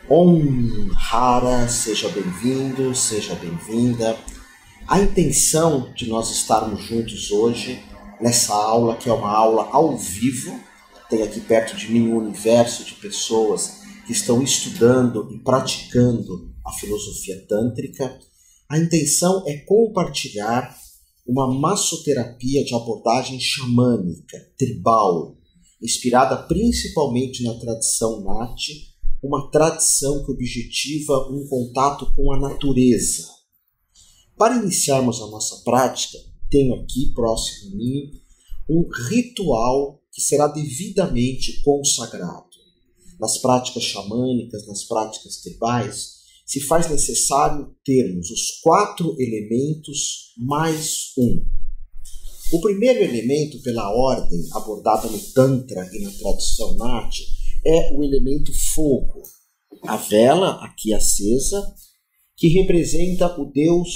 Om Hara, seja bem-vindo, seja bem-vinda. A intenção de nós estarmos juntos hoje, nessa aula, que é uma aula ao vivo, tem aqui perto de mim um universo de pessoas que estão estudando e praticando a filosofia tântrica. A intenção é compartilhar uma massoterapia de abordagem xamânica, tribal, inspirada principalmente na tradição Nati, uma tradição que objetiva um contato com a natureza. Para iniciarmos a nossa prática, tenho aqui, próximo a mim, um ritual que será devidamente consagrado. Nas práticas xamânicas, nas práticas tribais, se faz necessário termos os 4 elementos mais um. O primeiro elemento, pela ordem abordada no Tantra e na tradição Nati, é o elemento fogo. A vela, aqui acesa, que representa o deus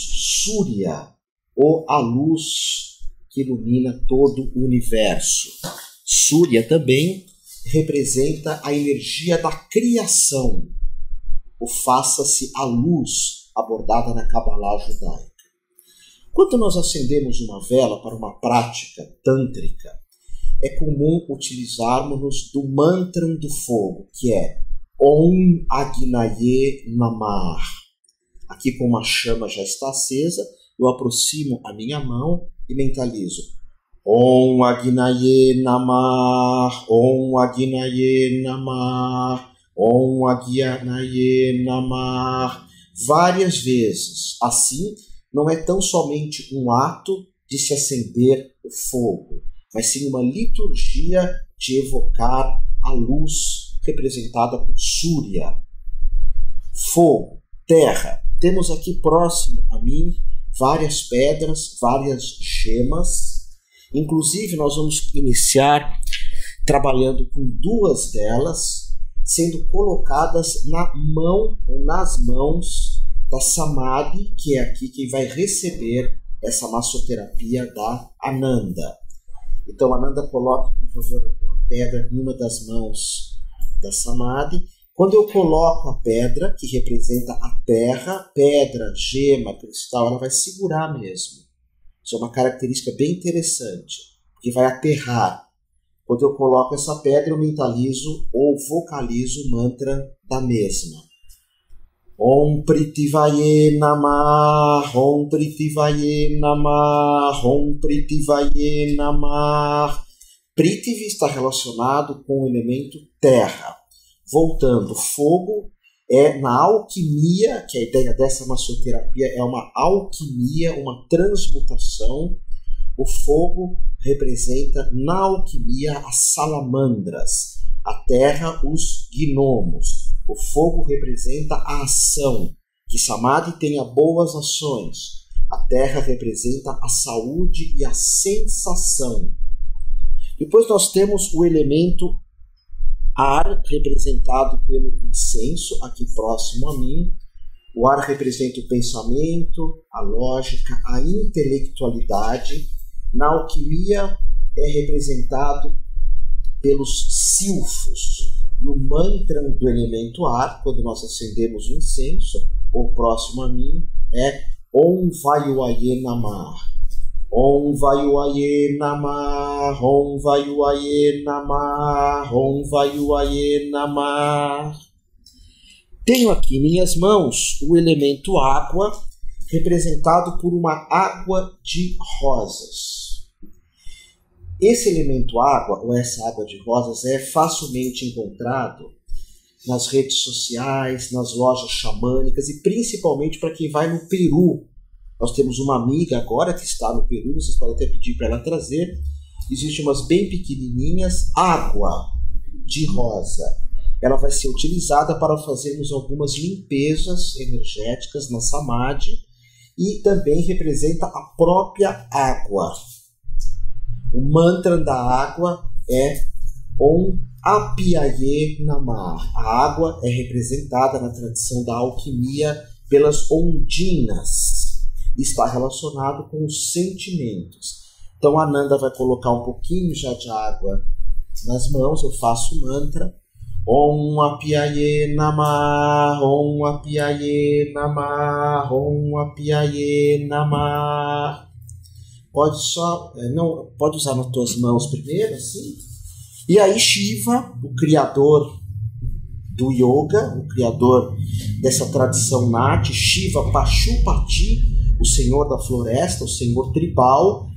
Surya, ou a luz que ilumina todo o universo. Surya também representa a energia da criação, o faça-se a luz abordada na Kabbalah judaica. Quando nós acendemos uma vela para uma prática tântrica, é comum utilizarmos do mantra do fogo, que é Om Agnaye Namah. Aqui, como a chama já está acesa, eu aproximo a minha mão e mentalizo Om Agnaye Namah, Om Agnaye Namah, Om Agnaye Namah, várias vezes. Assim, não é tão somente um ato de se acender o fogo, mas sim uma liturgia de evocar a luz representada por Surya. Fogo, terra. Temos aqui próximo a mim várias pedras, várias gemas. Inclusive, nós vamos iniciar trabalhando com 2 delas, sendo colocadas na mão ou nas mãos da Samadhi, que é aqui quem vai receber essa massoterapia da Ananda. Então, Ananda, coloque, por favor, a pedra em uma das mãos da Samadhi. Quando eu coloco a pedra, que representa a terra, pedra, gema, cristal, ela vai segurar mesmo. Isso é uma característica bem interessante, porque vai aterrar. Quando eu coloco essa pedra, eu mentalizo ou vocalizo o mantra da mesma. Om Pritivaye Namah, Om Pritivaye Namah, Om Pritivaye Namah. Prithvi está relacionado com o elemento terra. Voltando, fogo é na alquimia, que a ideia dessa massoterapia é uma alquimia, uma transmutação. O fogo representa na alquimia as salamandras, a terra os gnomos. O fogo representa a ação, que Samadhi tenha boas ações. A terra representa a saúde e a sensação. Depois nós temos o elemento ar, representado pelo incenso, aqui próximo a mim. O ar representa o pensamento, a lógica, a intelectualidade. Na alquimia é representado pelos silfos. No mantra do elemento ar, quando nós acendemos o incenso, ou próximo a mim, é Om Vayuaye Namah. Om Vayuaye Namah, Om Vayuaye Namah, Om Vayuaye Namah. Tenho aqui em minhas mãos o elemento água, representado por uma água de rosas. Esse elemento água, ou essa água de rosas, é facilmente encontrado nas redes sociais, nas lojas xamânicas e principalmente para quem vai no Peru. Nós temos uma amiga agora que está no Peru, vocês podem até pedir para ela trazer. Existem umas bem pequenininhas, água de rosa. Ela vai ser utilizada para fazermos algumas limpezas energéticas na Samadhi e também representa a própria água. O mantra da água é Om Apyaye Namah. A água é representada na tradição da alquimia pelas ondinas. Está relacionado com os sentimentos. Então a Ananda vai colocar um pouquinho já de água nas mãos, eu faço o mantra. Om Apiaye Namah, Om Apiaye Namah, Om Apiaye Namah. Pode só, não, pode usar nas tuas mãos primeiro, assim. E aí Shiva, o criador do yoga, o criador dessa tradição Nati, Shiva Pashupati, o senhor da floresta, o senhor tribal,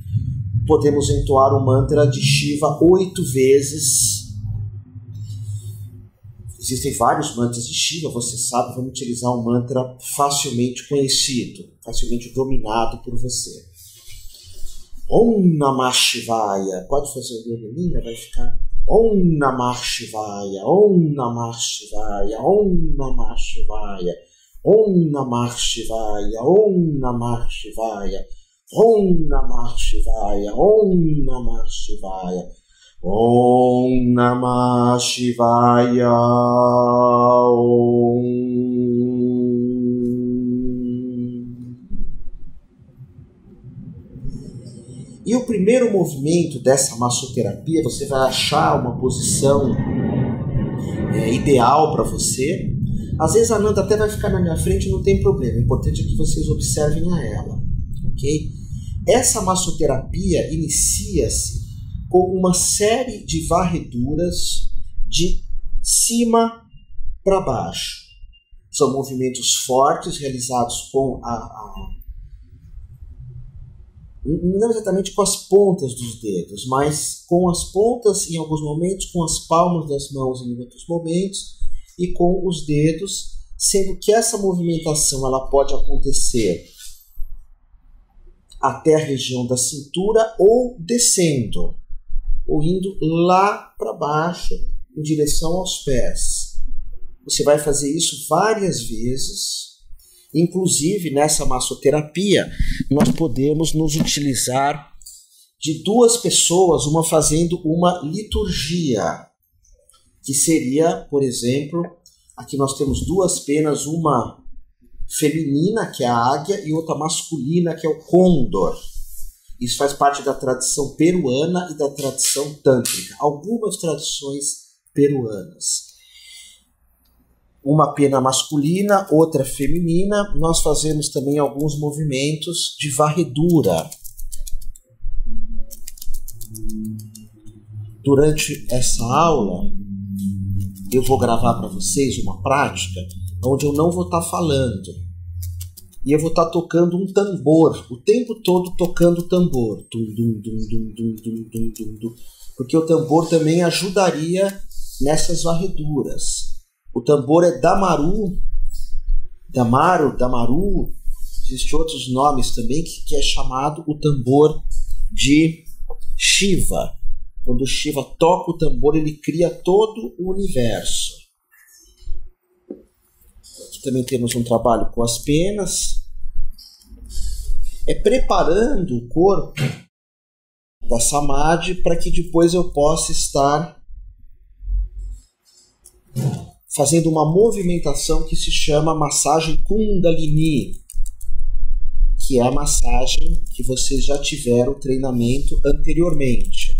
podemos entoar o mantra de Shiva 8 vezes. Existem vários mantras de Shiva, você sabe, vamos utilizar um mantra facilmente conhecido, facilmente dominado por você. Om Namah Shivaya. Pode fazer o dedo, vai ficar Om Namah Shivaya, Om Namah Shivaya, Om Namah Shivaya, Om Namah Shivaya, Om Namah Shivaya, Om Namah Shivaya, Om Namah Shivaya, Om Namah Shivaya, Om. E o primeiro movimento dessa massoterapia, você vai achar uma posição ideal para você. Às vezes a Nanda até vai ficar na minha frente, não tem problema. O importante é que vocês observem a ela, ok? Essa massoterapia inicia-se com uma série de varreduras de cima para baixo. São movimentos fortes realizados com não exatamente com as pontas dos dedos, mas com as pontas em alguns momentos, com as palmas das mãos em outros momentos e com os dedos, sendo que essa movimentação ela pode acontecer até a região da cintura ou descendo, ou indo lá para baixo em direção aos pés. Você vai fazer isso várias vezes. Inclusive, nessa massoterapia, nós podemos nos utilizar de 2 pessoas, uma fazendo uma liturgia, que seria, por exemplo, aqui nós temos 2 penas, uma feminina, que é a águia, e outra masculina, que é o côndor. Isso faz parte da tradição peruana e da tradição tântrica, algumas tradições peruanas. Uma pena masculina, outra feminina. Nós fazemos também alguns movimentos de varredura. Durante essa aula, eu vou gravar para vocês uma prática onde eu não vou estar falando. E eu vou estar tocando um tambor, o tempo todo tocando o tambor. Porque o tambor também ajudaria nessas varreduras. O tambor é Damaru, existem outros nomes também, que é chamado o tambor de Shiva. Quando Shiva toca o tambor, ele cria todo o universo. Aqui também temos um trabalho com as penas. É preparando o corpo da Samadhi para que depois eu possa estar fazendo uma movimentação que se chama massagem Kundalini, que é a massagem que vocês já tiveram treinamento anteriormente.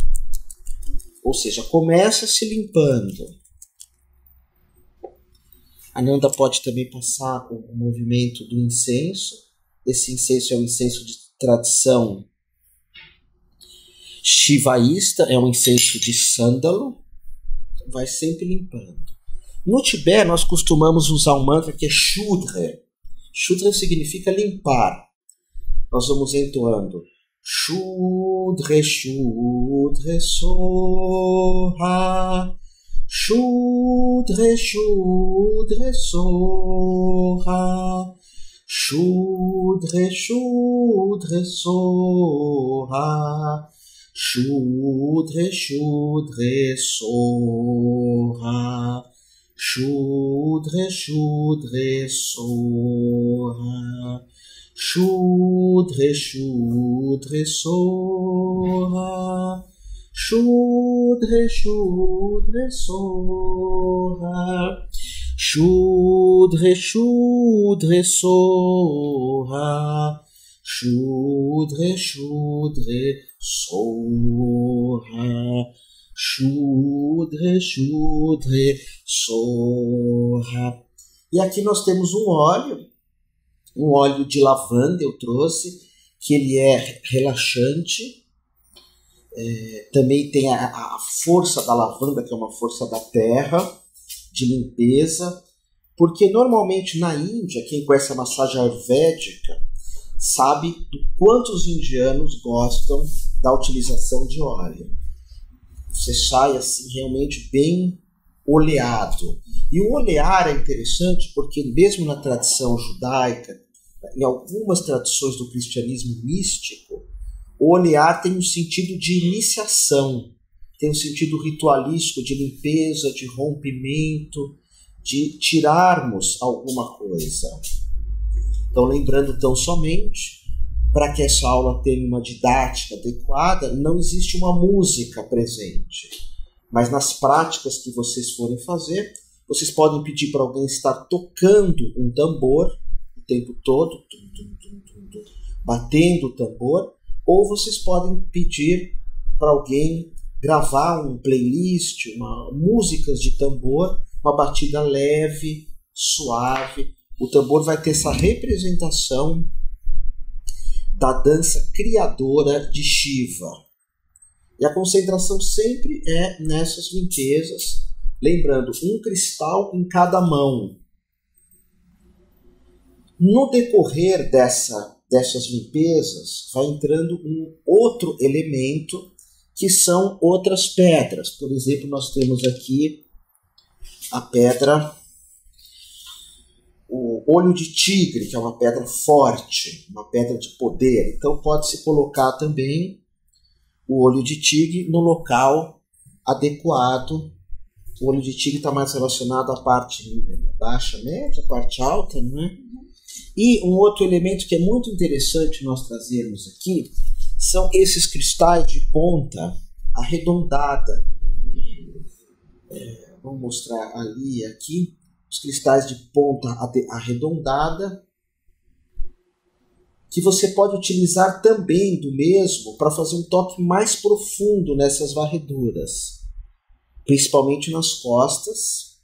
Ou seja, começa se limpando. A Nanda pode também passar o movimento do incenso. Esse incenso é um incenso de tradição shivaísta, é um incenso de sândalo. Vai sempre limpando. No Tibete, nós costumamos usar um mantra que é Shudra. Shudra significa limpar. Nós vamos entoando Shudre, Shudre, Soha. Shudre, Shudre, Soha. Shudre, Shudre, Soha. Shudre, Shudre, Soha. Shudre, Shudre, Soha. Shudre, Shudre, Soha. Shudre, Shudre, Soha. Shudre, Shudre, Soha. Shudre, Shudre, Soha. Shudre, Shudre, Soha. E aqui nós temos um óleo de lavanda eu trouxe, que ele é relaxante. Também tem a força da lavanda, que é uma força da terra, de limpeza. Porque normalmente na Índia, quem conhece a massagem ayurvédica sabe do quanto os indianos gostam da utilização de óleo. Você sai assim realmente bem oleado. E o olear é interessante porque mesmo na tradição judaica, em algumas tradições do cristianismo místico, o olear tem um sentido de iniciação, tem um sentido ritualístico de limpeza, de rompimento, de tirarmos alguma coisa. Então, lembrando tão somente, para que essa aula tenha uma didática adequada, não existe uma música presente. Mas nas práticas que vocês forem fazer, vocês podem pedir para alguém estar tocando um tambor o tempo todo, batendo o tambor, ou vocês podem pedir para alguém gravar um playlist, músicas de tambor, uma batida leve, suave. O tambor vai ter essa representação da dança criadora de Shiva. E a concentração sempre é nessas limpezas, lembrando, um cristal em cada mão. No decorrer dessas limpezas, vai entrando um outro elemento, que são outras pedras. Por exemplo, nós temos aqui a pedra, o olho de tigre, que é uma pedra forte, uma pedra de poder. Então pode-se colocar também o olho de tigre no local adequado. O olho de tigre está mais relacionado à parte baixa, média, à parte alta, não é? E um outro elemento que é muito interessante nós trazermos aqui são esses cristais de ponta arredondada. Vou mostrar ali e aqui. Os cristais de ponta arredondada, que você pode utilizar também do mesmo para fazer um toque mais profundo nessas varreduras, principalmente nas costas.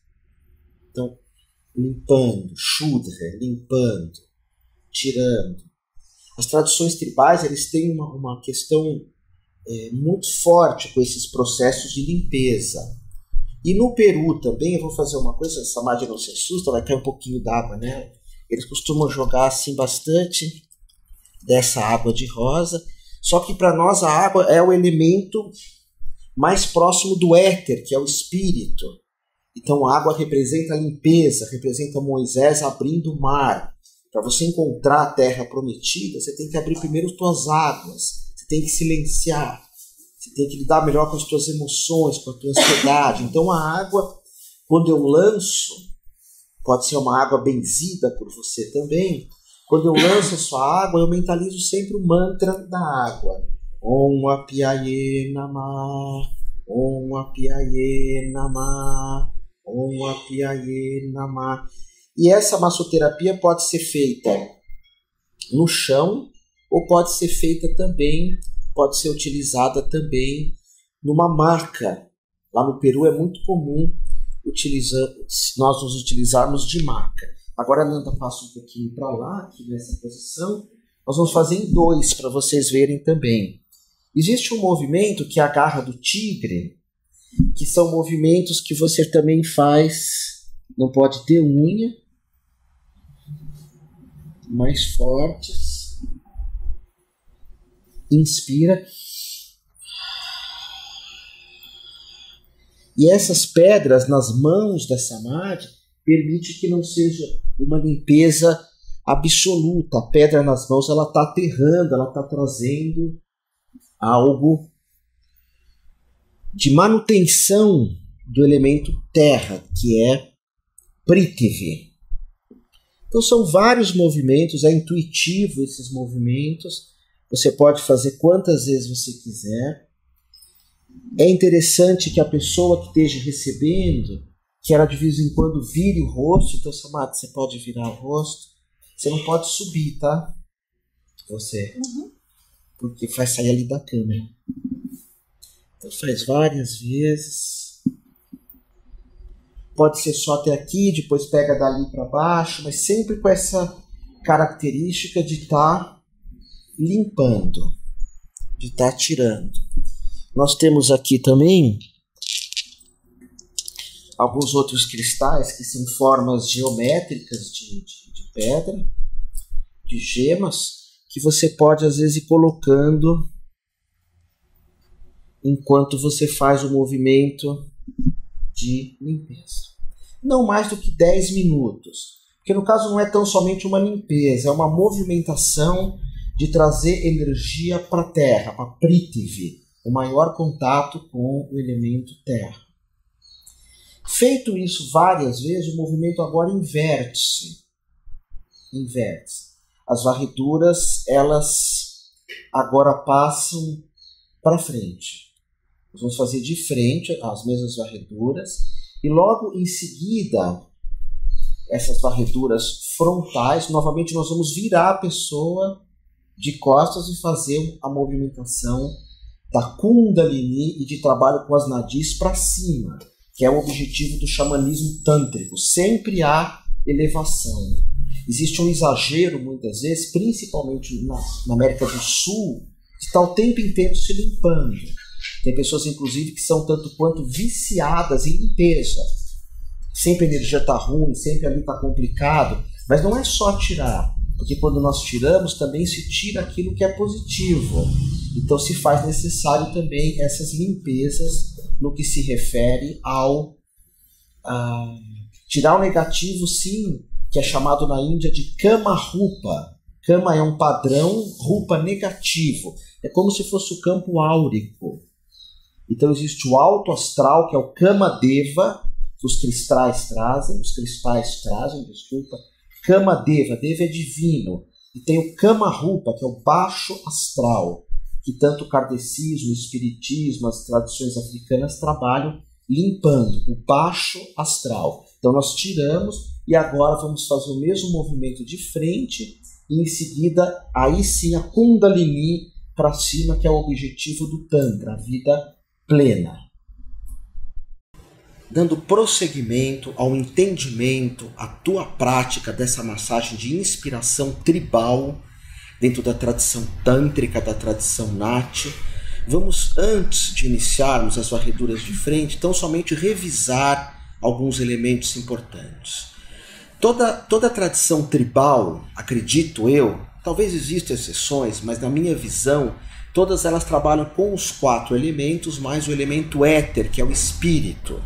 Então, limpando, Shudra, limpando, tirando. As tradições tribais, eles têm uma questão muito forte com esses processos de limpeza. E no Peru também, eu vou fazer uma coisa, essa Samadhi não se assusta, vai cair um pouquinho d'água nela. Eles costumam jogar assim bastante dessa água de rosa, só que para nós a água é o elemento mais próximo do éter, que é o espírito. Então a água representa a limpeza, representa Moisés abrindo o mar. Para você encontrar a terra prometida, você tem que abrir primeiro as tuas águas, você tem que silenciar. Você tem que lidar melhor com as tuas emoções, com a tua ansiedade. Então a água, quando eu lanço, pode ser uma água benzida por você também. Quando eu lanço a sua água, eu mentalizo sempre o mantra da água. Om Apiaye Namah, Om Apiaye Namah, Om Apiaye Namah. E essa massoterapia pode ser feita no chão ou pode ser feita também, pode ser utilizada também numa maca. Lá no Peru é muito comum nós nos utilizarmos de maca. Agora a Nanda passa um pouquinho para lá, aqui nessa posição. Nós vamos fazer em dois para vocês verem também. Existe um movimento que é a garra do tigre, que são movimentos que você também faz, não pode ter unha, mais fortes. Inspira. E essas pedras nas mãos da Samadhi permite que não seja uma limpeza absoluta. A pedra nas mãos ela está aterrando, ela está trazendo algo de manutenção do elemento terra, que é Prithvi. Então são vários movimentos, é intuitivo esses movimentos. Você pode fazer quantas vezes você quiser. É interessante que a pessoa que esteja recebendo, que ela de vez em quando vire o rosto. Então, Samadhi, você pode virar o rosto. Você não pode subir, tá? Você. Porque vai sair ali da câmera. Então faz várias vezes. Pode ser só até aqui, depois pega dali para baixo, mas sempre com essa característica de estar limpando, de estar tirando. Nós temos aqui também alguns outros cristais que são formas geométricas de pedra, de gemas, que você pode às vezes ir colocando enquanto você faz o movimento de limpeza. Não mais do que 10 minutos, porque no caso não é tão somente uma limpeza, é uma movimentação de trazer energia para a terra, para Prithvi, o maior contato com o elemento terra. Feito isso várias vezes, o movimento agora inverte-se. As varreduras, elas agora passam para frente. Nós vamos fazer de frente as mesmas varreduras e logo em seguida, essas varreduras frontais, novamente nós vamos virar a pessoa de costas e fazer a movimentação da Kundalini e de trabalho com as nadis para cima, que é o objetivo do xamanismo tântrico. Sempre há elevação. Existe um exagero, muitas vezes, principalmente na América do Sul, de estar o tempo inteiro se limpando. Tem pessoas, inclusive, que são tanto quanto viciadas em limpeza. Sempre a energia está ruim, sempre ali está complicado. Mas não é só tirar, porque quando nós tiramos, também se tira aquilo que é positivo. Então se faz necessário também essas limpezas no que se refere ao tirar o negativo, sim, que é chamado na Índia de Kama Rupa. Kama é um padrão, Rupa negativo. É como se fosse o campo áurico. Então existe o alto astral, que é o Kama Deva, que os cristais trazem, Kama Deva, Deva é divino. E tem o Kama Rupa, que é o baixo astral, que tanto o kardecismo, o espiritismo, as tradições africanas trabalham limpando o baixo astral. Então nós tiramos e agora vamos fazer o mesmo movimento de frente e em seguida, aí sim, a Kundalini para cima, que é o objetivo do Tantra, a vida plena. Dando prosseguimento ao entendimento, à tua prática dessa massagem de inspiração tribal dentro da tradição tântrica, da tradição Nati, vamos, antes de iniciarmos as varreduras de frente, então somente revisar alguns elementos importantes. Toda a tradição tribal, acredito eu, talvez existam exceções, mas na minha visão, todas elas trabalham com os 4 elementos, mais o elemento éter, que é o espírito.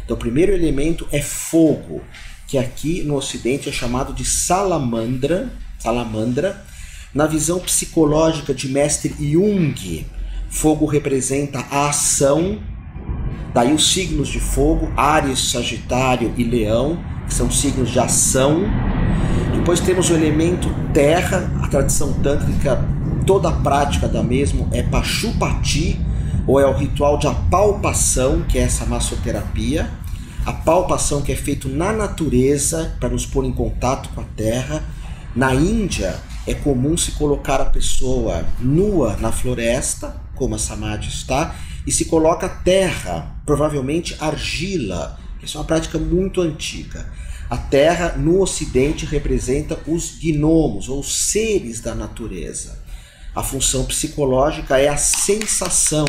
Então o primeiro elemento é fogo, que aqui no Ocidente é chamado de salamandra. Na visão psicológica de mestre Jung, fogo representa a ação, daí os signos de fogo, Áries, Sagitário e Leão, que são signos de ação. Depois temos o elemento terra, a tradição tântrica, toda a prática da mesma é Pashupati, ou é o ritual de apalpação, que é essa massoterapia. A palpação que é feita na natureza para nos pôr em contato com a terra. Na Índia é comum se colocar a pessoa nua na floresta, como a Samadhi está, e se coloca terra, provavelmente argila. Essa é uma prática muito antiga. A terra no Ocidente representa os gnomos, ou seres da natureza. A função psicológica é a sensação,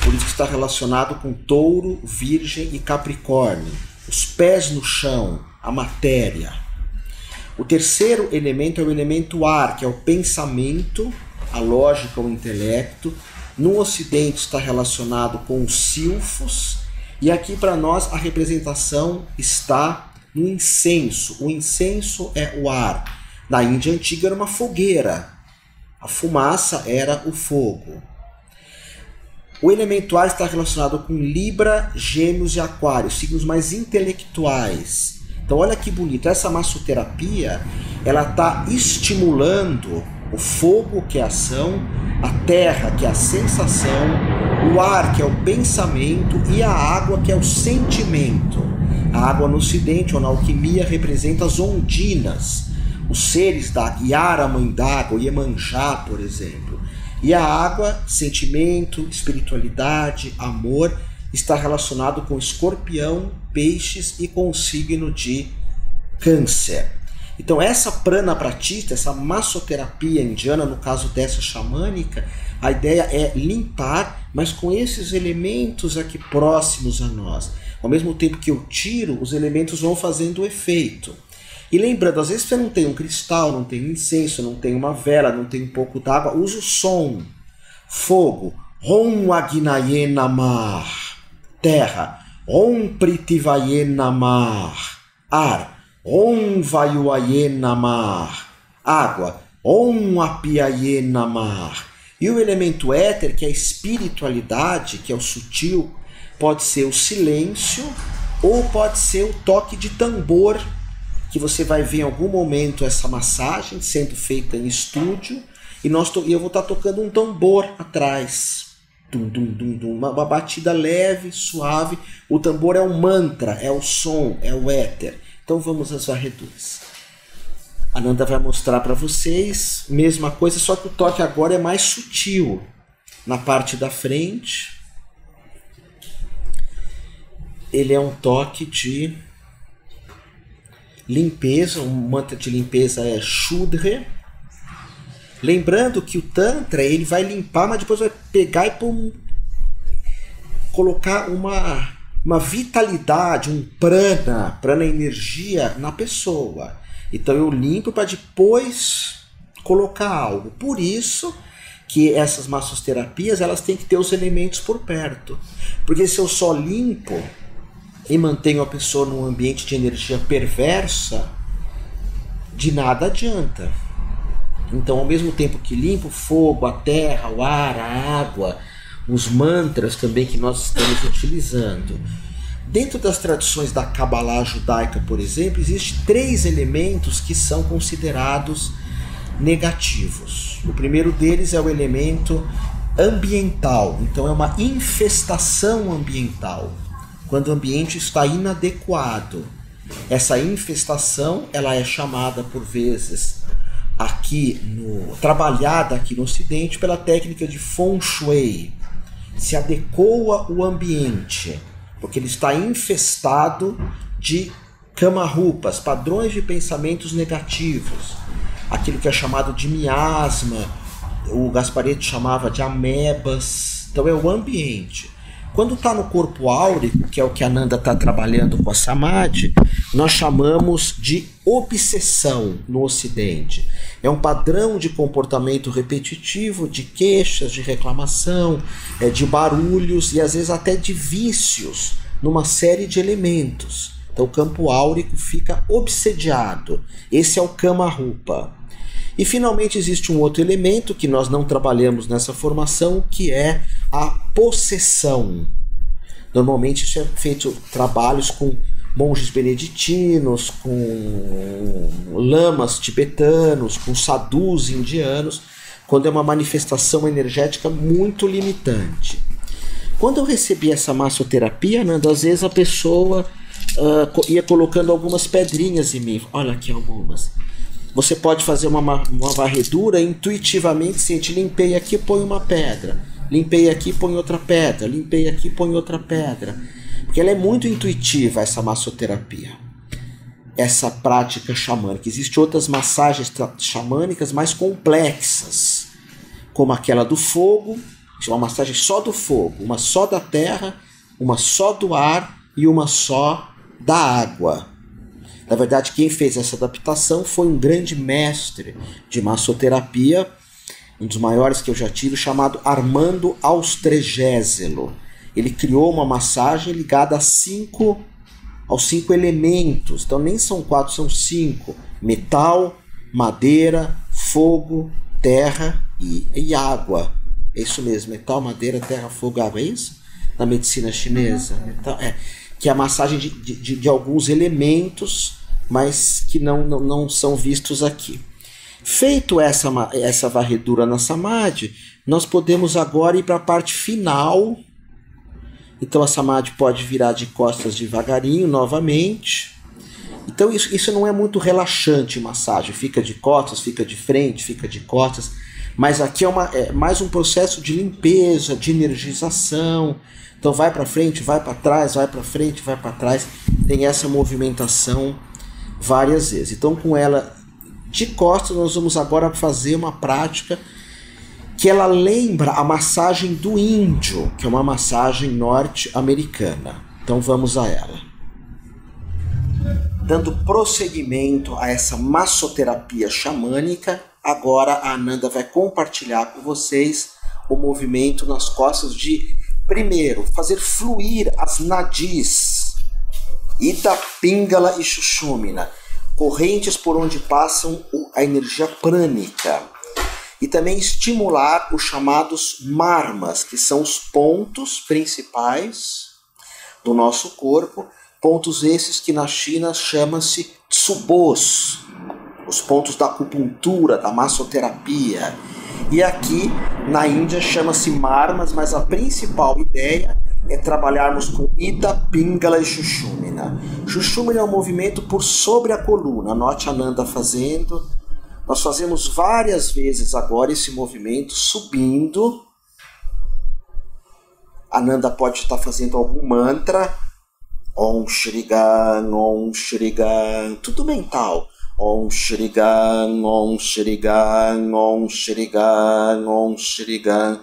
por isso está relacionado com touro, virgem e capricórnio. Os pés no chão, a matéria. O terceiro elemento é o elemento ar, que é o pensamento, a lógica, o intelecto. No Ocidente está relacionado com os silfos. E aqui para nós a representação está no incenso. O incenso é o ar. Na Índia antiga era uma fogueira. A fumaça era o fogo. O elemento ar está relacionado com Libra, Gêmeos e Aquário, signos mais intelectuais. Então olha que bonito, essa massoterapia, ela está estimulando o fogo, que é a ação, a terra, que é a sensação, o ar, que é o pensamento, e a água, que é o sentimento. A água no Ocidente, ou na alquimia, representa as ondinas, os seres da Yara, mãe d'água, Iemanjá, por exemplo. E a água, sentimento, espiritualidade, amor, está relacionado com escorpião, peixes e com o signo de câncer. Então essa prana pratita, essa massoterapia indiana, no caso dessa xamânica, a ideia é limpar, mas com esses elementos aqui próximos a nós. Ao mesmo tempo que eu tiro, os elementos vão fazendo o efeito. E lembrando, às vezes você não tem um cristal, não tem um incenso, não tem uma vela, não tem um pouco d'água, usa o som. Fogo. Om Agnaye Namah. Terra. Om Pritivaye Namah. Ar. Om Vayuaye Namah. Água. Om Apiaye Namah. E o elemento éter, que é a espiritualidade, que é o sutil, pode ser o silêncio ou pode ser o toque de tambor, que você vai ver em algum momento essa massagem sendo feita em estúdio, e eu vou estar tocando um tambor atrás. Dum, dum, dum, dum, uma batida leve, suave. O tambor é um mantra, é o som, é o éter. Então vamos às varreduras. A Nanda vai mostrar para vocês, mesma coisa, só que o toque agora é mais sutil. Na parte da frente, ele é um toque de limpeza, um mantra de limpeza é Shudra. Lembrando que o Tantra, ele vai limpar, mas depois vai pegar e colocar uma vitalidade, um prana energia na pessoa. Então eu limpo para depois colocar algo. Por isso que essas massoterapias, elas têm que ter os elementos por perto. Porque se eu só limpo e mantenho a pessoa num ambiente de energia perversa, de nada adianta. Então, ao mesmo tempo que limpo o fogo, a terra, o ar, a água, os mantras também que nós estamos utilizando. Dentro das tradições da Kabbalah judaica, por exemplo, existem 3 elementos que são considerados negativos. O primeiro deles é o elemento ambiental. Então, é uma infestação ambiental. Quando o ambiente está inadequado. Essa infestação, ela é chamada por vezes trabalhada aqui no Ocidente pela técnica de Feng Shui. Se adequa o ambiente, porque ele está infestado de kamarupas, padrões de pensamentos negativos. Aquilo que é chamado de miasma, o Gasparetto chamava de amebas. Então é o ambiente. Quando está no corpo áurico, que é o que a Nanda está trabalhando com a Samadhi, nós chamamos de obsessão no Ocidente. É um padrão de comportamento repetitivo, de queixas, de reclamação, de barulhos e às vezes até de vícios numa série de elementos. Então o campo áurico fica obsediado. Esse é o Kamarupa. E finalmente existe um outro elemento que nós não trabalhamos nessa formação, que é a possessão. Normalmente isso é feito trabalhos com monges beneditinos, com lamas tibetanos, com sadhus indianos, quando é uma manifestação energética muito limitante. Quando eu recebi essa massoterapia, Nanda, às vezes a pessoa ia colocando algumas pedrinhas em mim. Olha aqui algumas. Você pode fazer uma varredura intuitivamente, sente, limpei aqui, põe uma pedra. Limpei aqui, põe outra pedra. Limpei aqui, põe outra pedra. Porque ela é muito intuitiva, essa massoterapia. Essa prática xamânica. Existem outras massagens xamânicas mais complexas, como aquela do fogo, uma massagem só do fogo, uma só da terra, uma só do ar e uma só da água. Na verdade, quem fez essa adaptação foi um grande mestre de massoterapia, um dos maiores que eu já tive, chamado Armando Austregésilo. Ele criou uma massagem ligada aos 5 elementos. Então nem são 4, são 5. Metal, madeira, fogo, terra e água. É isso mesmo, metal, madeira, terra, fogo, água. É isso? Na medicina chinesa. Metal, que é a massagem de alguns elementos, mas que não são vistos aqui. Feito essa varredura na Samadhi, nós podemos agora ir para a parte final. Então a Samadhi pode virar de costas devagarinho novamente. Então isso não é muito relaxante, massagem. Fica de costas, fica de frente, fica de costas. Mas aqui é mais um processo de limpeza, de energização. Então vai para frente, vai para trás, vai para frente, vai para trás. Tem essa movimentação várias vezes. Então com ela de costas nós vamos agora fazer uma prática que ela lembra a massagem do índio, que é uma massagem norte-americana. Então vamos a ela. Dando prosseguimento a essa massoterapia xamânica, agora a Ananda vai compartilhar com vocês o movimento nas costas de, primeiro, fazer fluir as nadis, Ida, Pingala e Sushumna, correntes por onde passam a energia prânica. E também estimular os chamados marmas, que são os pontos principais do nosso corpo, pontos esses que na China chamam-se tsubos, os pontos da acupuntura, da massoterapia. E aqui na Índia chama-se marmas, mas a principal ideia é trabalharmos com Ida, Pingala e Sushumna. Sushumna é um movimento por sobre a coluna. Note a Ananda fazendo. Nós fazemos várias vezes agora esse movimento subindo. A Ananda pode estar fazendo algum mantra. Om Shri Gan, Om Shri Gan, tudo mental. Om Shri Gan, Om Shri Gan, Om Shri Gan, Om Shri Gan,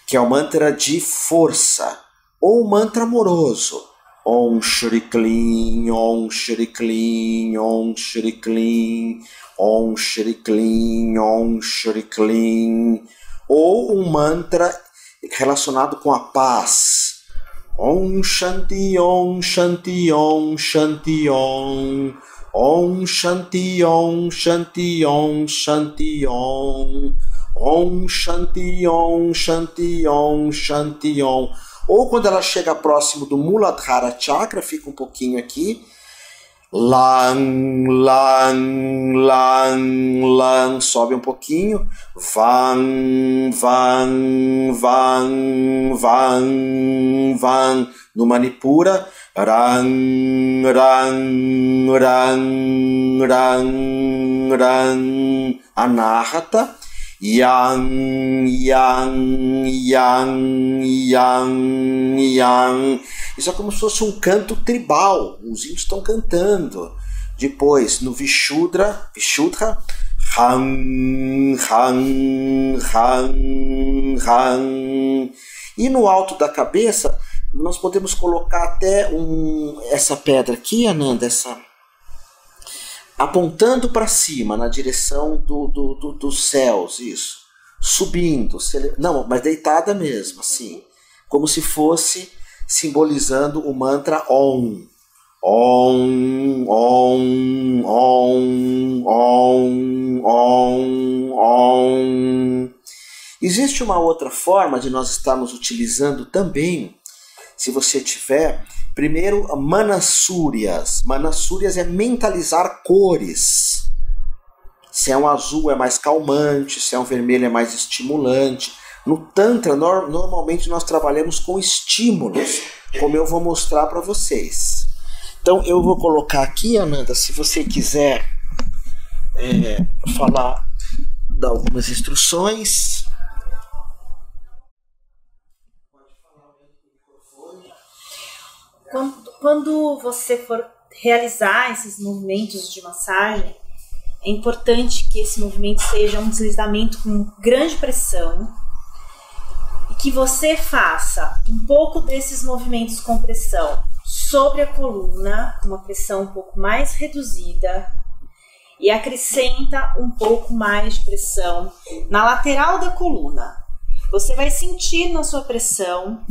que é o mantra de força, ou mantra amoroso. Om Shri Klim, Om Shri Klim, Om Shri Klim, Om Shri Klim, Om Shri Klim, ou um mantra relacionado com a paz. Om Shanti, Om Shanti, Om Shanti, Om. Om Shanti, Om Shanti, Om Shanti, Om. Om Shanti, Om Shanti, Om Shanti, Om. Ou quando ela chega próximo do Muladhara Chakra, fica um pouquinho aqui. Lang, lang, lang, lang, sobe um pouquinho. Vang, vang, vang, vang, vang. No Manipura. Rang, rang, rang, rang, rang. Anahata. Yang, yang, yang, yang, yang. Isso é como se fosse um canto tribal. Os índios estão cantando. Depois, no Vishuddha, Han, Han, Han, Han. E no alto da cabeça, nós podemos colocar até essa pedra aqui, Ananda, apontando para cima, na direção dos céus, isso. Subindo, não, mas deitada mesmo, assim. Como se fosse simbolizando o mantra Om. Om, Om, Om, Om, Om, Om. Existe uma outra forma de nós estarmos utilizando também, se você tiver, primeiro, Manasúrias. Manasúrias é mentalizar cores. Se é um azul é mais calmante, se é um vermelho é mais estimulante. No Tantra, normalmente nós trabalhamos com estímulos, como eu vou mostrar para vocês. Então eu vou colocar aqui, Ananda, se você quiser falar, dar algumas instruções. Quando você for realizar esses movimentos de massagem, é importante que esse movimento seja um deslizamento com grande pressão e que você faça um pouco desses movimentos com pressão sobre a coluna, uma pressão um pouco mais reduzida, e acrescenta um pouco mais de pressão na lateral da coluna. Você vai sentir na sua pressão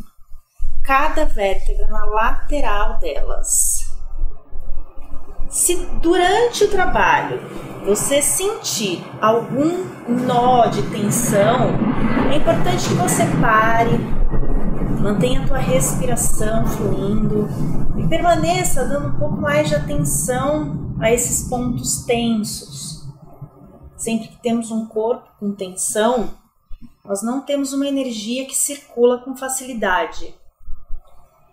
cada vértebra na lateral delas. Se durante o trabalho você sentir algum nó de tensão, é importante que você pare, mantenha a tua respiração fluindo e permaneça dando um pouco mais de atenção a esses pontos tensos. Sempre que temos um corpo com tensão, nós não temos uma energia que circula com facilidade.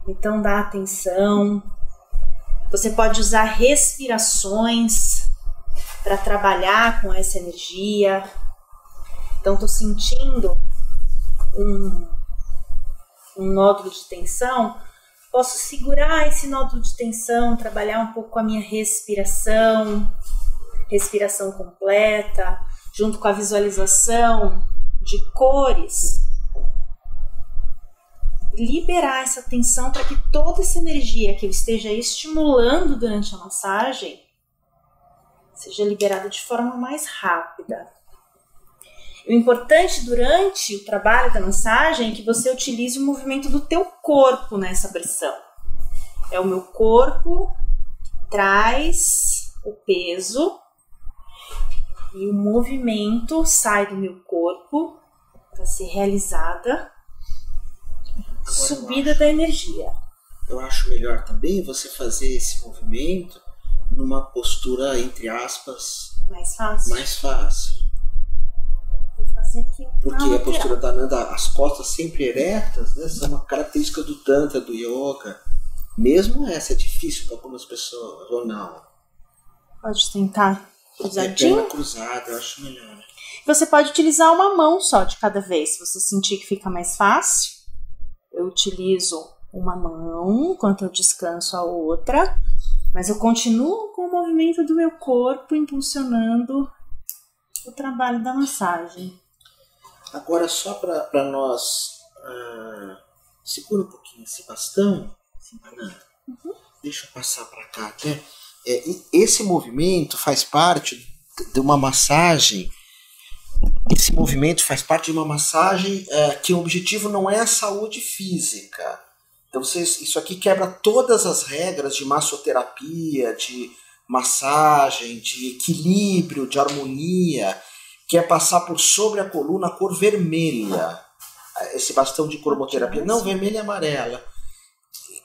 Então dá atenção. Você pode usar respirações para trabalhar com essa energia. Então estou sentindo um nódulo de tensão, posso segurar esse nódulo de tensão, trabalhar um pouco com a minha respiração completa, junto com a visualização de cores, liberar essa tensão para que toda essa energia que eu esteja estimulando durante a massagem seja liberada de forma mais rápida. O importante durante o trabalho da massagem é que você utilize o movimento do teu corpo nessa pressão. É o meu corpo que traz o peso e o movimento sai do meu corpo para ser realizada a subida da energia. Eu acho melhor também você fazer esse movimento numa postura, entre aspas, mais fácil. Porque a postura da Ananda, as costas sempre eretas, né, são uma característica do Tantra, do Yoga. Mesmo essa é difícil para algumas pessoas, ou não? Pode tentar cruzadinho. Perna cruzada, eu acho melhor. Você pode utilizar uma mão só de cada vez. Se você sentir que fica mais fácil, eu utilizo uma mão enquanto eu descanso a outra. Mas eu continuo com o movimento do meu corpo impulsionando o trabalho da massagem. Agora, só para nós... segura um pouquinho esse bastão, Ananda. Deixa eu passar para cá até. Esse movimento faz parte de uma massagem. Esse movimento faz parte de uma massagem que o objetivo não é a saúde física. Então isso aqui quebra todas as regras de massoterapia, de massagem, de equilíbrio, de harmonia, que é passar por sobre a coluna a cor vermelha. Esse bastão de cromoterapia. Não, vermelha e amarela.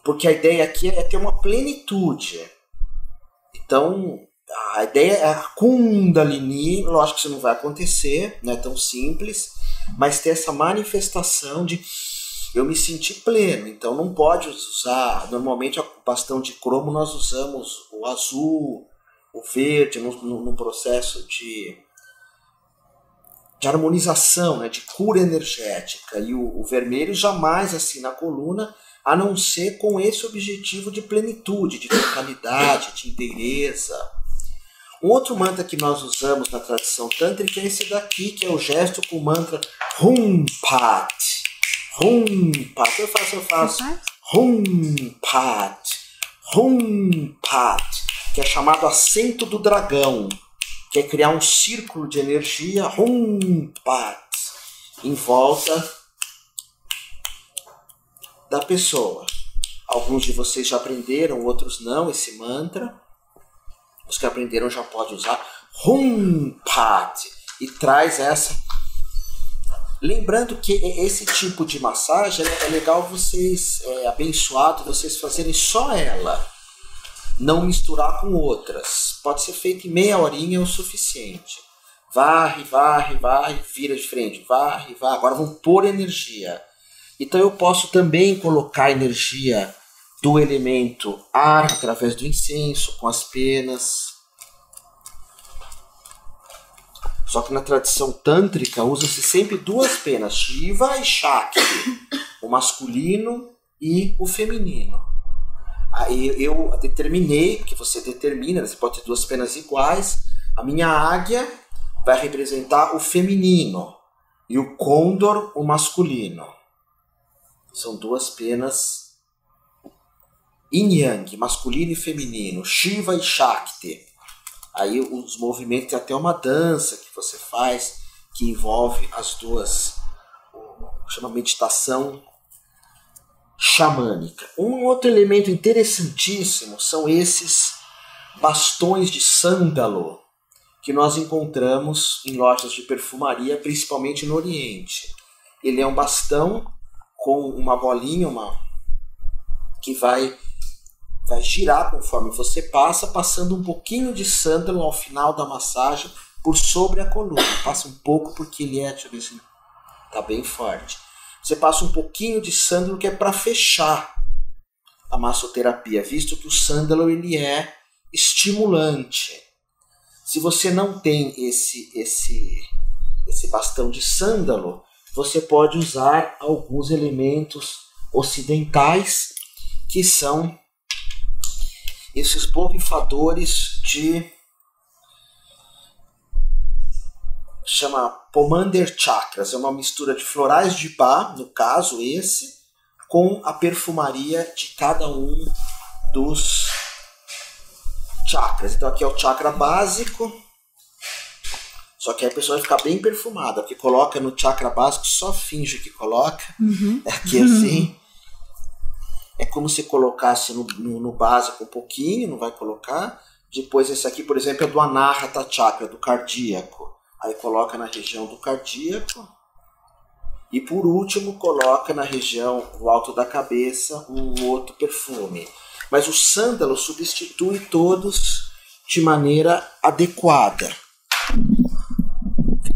Porque a ideia aqui é ter uma plenitude. Então, a ideia é a Kundalini. Lógico que isso não vai acontecer, não é tão simples, mas ter essa manifestação de eu me sentir pleno. Então não pode usar, normalmente o bastão de cromo nós usamos o azul, o verde, num processo de harmonização, né, de cura energética, e o vermelho jamais assim na coluna, a não ser com esse objetivo de plenitude, de totalidade, de inteireza. Um outro mantra que nós usamos na tradição tântrica é esse daqui, que é o gesto com o mantra Hum Pat. Hum Pat. Eu faço. Hum Pat. Hum Pat. Que é chamado acento do dragão. Que é criar um círculo de energia Hum Pat em volta da pessoa. Alguns de vocês já aprenderam, outros não, esse mantra. Os que aprenderam já podem usar Hum Pat e traz essa. Lembrando que esse tipo de massagem é legal vocês, abençoado, vocês fazerem só ela, não misturar com outras. Pode ser feito em meia horinha é o suficiente. Varre, vira de frente, varre. Agora vamos pôr energia. Então eu posso também colocar energia do elemento ar através do incenso, com as penas. Só que na tradição tântrica usa-se sempre duas penas, Shiva e Shakti, o masculino e o feminino. Aí eu determinei, porque você determina, você pode ter duas penas iguais, a minha águia vai representar o feminino e o côndor o masculino. São duas penas yin yang, masculino e feminino, Shiva e Shakti. Aí os movimentos, tem até uma dança que você faz que envolve as duas, chama meditação xamânica. Um outro elemento interessantíssimo são esses bastões de sândalo que nós encontramos em lojas de perfumaria, principalmente no Oriente. Ele é um bastão com uma bolinha, que vai girar conforme você passa, passando um pouquinho de sândalo ao final da massagem por sobre a coluna. Passa um pouco porque ele deixa eu ver se tá bem forte. Você passa um pouquinho de sândalo que é para fechar a massoterapia, visto que o sândalo ele é estimulante. Se você não tem esse bastão de sândalo, você pode usar alguns elementos ocidentais, que são esses borrifadores de... chama Pomander Chakras. É uma mistura de florais de Bach, no caso esse, com a perfumaria de cada um dos chakras. Então aqui é o chakra básico, só que aí a pessoa vai ficar bem perfumada, porque coloca no chakra básico, só finge que coloca. Aqui assim, é como se colocasse no básico um pouquinho, não vai colocar. Depois esse aqui, por exemplo, é do Anahata Chakra, do cardíaco. Aí coloca na região do cardíaco. E por último, coloca na região do alto da cabeça um outro perfume. Mas o sândalo substitui todos de maneira adequada.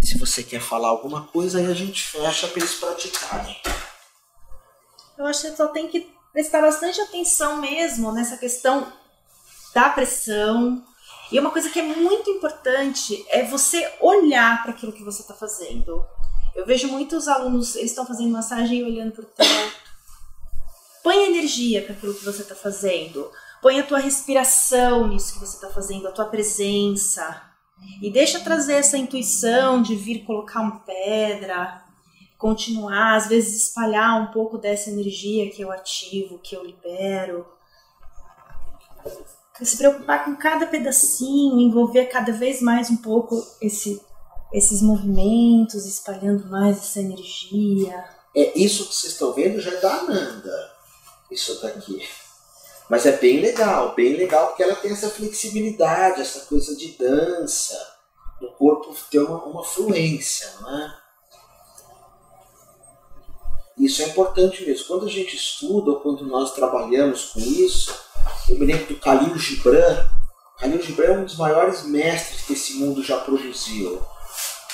Se você quer falar alguma coisa, aí a gente fecha para eles praticarem. Eu acho que você só tem que prestar bastante atenção mesmo nessa questão da pressão. E uma coisa que é muito importante é você olhar para aquilo que você está fazendo. Eu vejo muitos alunos, eles estão fazendo massagem olhando para o teto. Põe energia para aquilo que você está fazendo. Põe a tua respiração nisso que você está fazendo, a tua presença. E deixa trazer essa intuição de vir colocar uma pedra, continuar, às vezes espalhar um pouco dessa energia que eu ativo, que eu libero. Se preocupar com cada pedacinho, envolver cada vez mais um pouco esses movimentos, espalhando mais essa energia. Isso que vocês estão vendo já é da Ananda, isso daqui. Mas é bem legal porque ela tem essa flexibilidade, essa coisa de dança, no corpo ter uma fluência, não é? Isso é importante mesmo. Quando a gente estuda, ou quando nós trabalhamos com isso, eu me lembro do Khalil Gibran. Khalil Gibran é um dos maiores mestres que esse mundo já produziu.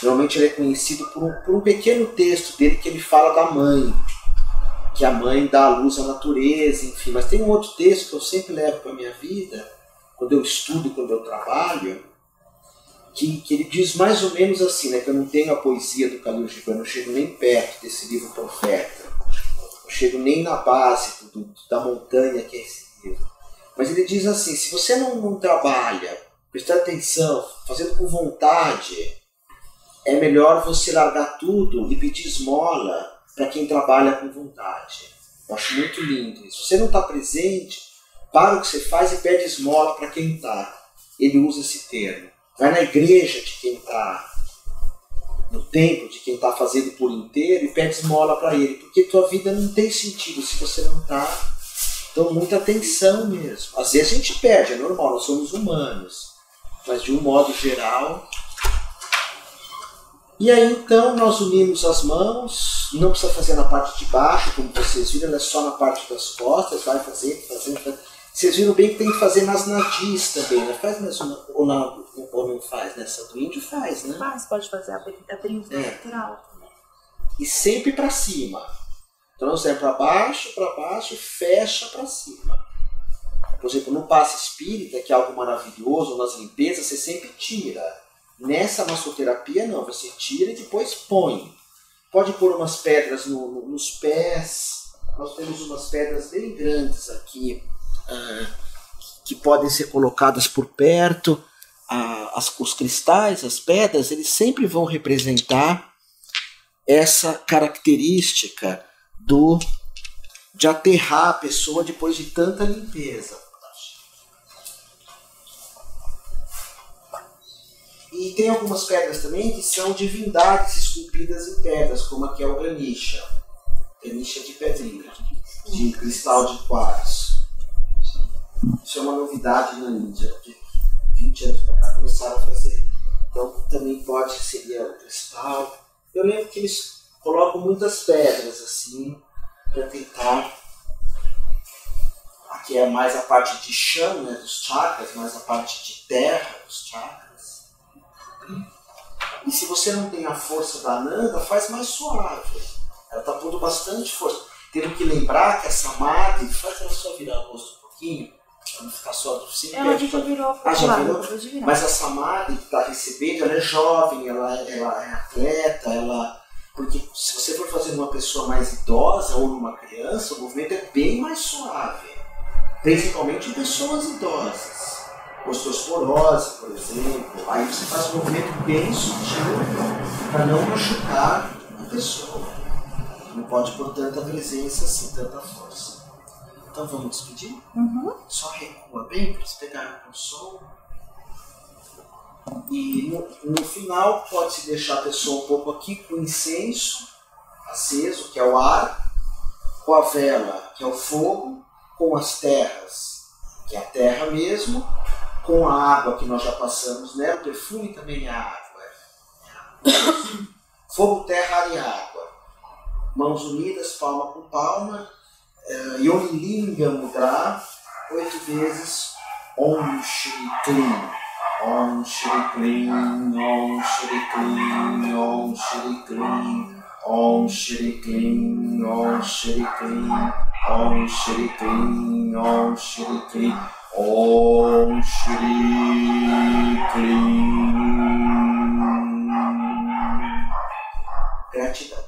Normalmente ele é conhecido por um pequeno texto dele que ele fala da mãe, que a mãe dá a luz à natureza, enfim. Mas tem um outro texto que eu sempre levo para a minha vida, quando eu estudo, quando eu trabalho, que ele diz mais ou menos assim, né, que eu não tenho a poesia do Khalil Gibran, não chego nem perto desse livro Profeta, não chego nem na base da montanha que é esse livro. Mas ele diz assim, se você não trabalha, prestar atenção, fazendo com vontade, é melhor você largar tudo e pedir esmola para quem trabalha com vontade. Eu acho muito lindo isso. Se você não está presente, para o que você faz e pede esmola para quem está. Ele usa esse termo. Vai na igreja de quem está, no templo de quem está fazendo por inteiro e pede esmola para ele, porque tua vida não tem sentido se você não está. Então, muita atenção mesmo. Às vezes a gente perde, é normal, nós somos humanos, mas de um modo geral. E aí então nós unimos as mãos, não precisa fazer na parte de baixo, como vocês viram, ela é só na parte das costas, vai fazendo. Vocês viram bem que tem que fazer nas nadis também, né? Faz mais uma, ou não faz, nessa do índio faz, né? Faz, pode fazer abrindo na lateral também. E sempre para cima. Então nós vamos para baixo, fecha para cima. Por exemplo, no passe espírita, que é algo maravilhoso, nas limpezas, você sempre tira. Nessa massoterapia não, você tira e depois põe. Pode pôr umas pedras nos pés. Nós temos umas pedras bem grandes aqui, que podem ser colocadas por perto. Os cristais, as pedras, eles sempre vão representar essa característica de aterrar a pessoa depois de tanta limpeza. E tem algumas pedras também que são divindades esculpidas em pedras, como aqui é o Ganesha. Ganesha de pedrinha, de cristal de quartzo. Isso é uma novidade na Índia, de 20 anos para cá começaram a fazer. Então também seria o cristal. Eu lembro que eles colocam muitas pedras assim, para tentar. Aqui é mais a parte de chão, né, dos chakras, mais a parte de terra dos chakras. E se você não tem a força da Ananda, faz mais suave. Ela está pondo bastante força. Temos que lembrar que essa Madre, faz ela só virar o rosto um pouquinho, Pra não ficar só do sim. Ela já virou já virou? Mas a Samadhi que está recebendo, ela é jovem, ela é atleta, porque se você for fazer numa pessoa mais idosa ou numa criança, o movimento é bem mais suave. Principalmente em pessoas idosas. Osteoporose, por exemplo. Aí você faz um movimento bem sutil para não machucar a pessoa. Não pode pôr tanta presença assim, tanta força. Então vamos despedir? Uhum. Só recua bem para você pegar o som. E no final pode-se deixar a pessoa um pouco aqui com o incenso aceso, que é o ar, com a vela, que é o fogo, com as terras, que é a terra mesmo, com a água que nós já passamos nela, o perfume também é água. Fogo, terra, ar e água. Mãos unidas, palma com palma. Yonilinga Mudra, 8 vezes Om Shri Klim, Om Shri Klim, Om Shri Klim, Om Shri Klim, Om Shri Klim, Om Shri Klim, Om Shri Klim, Om Shri Klim, Om Shri Klim. Gratidão.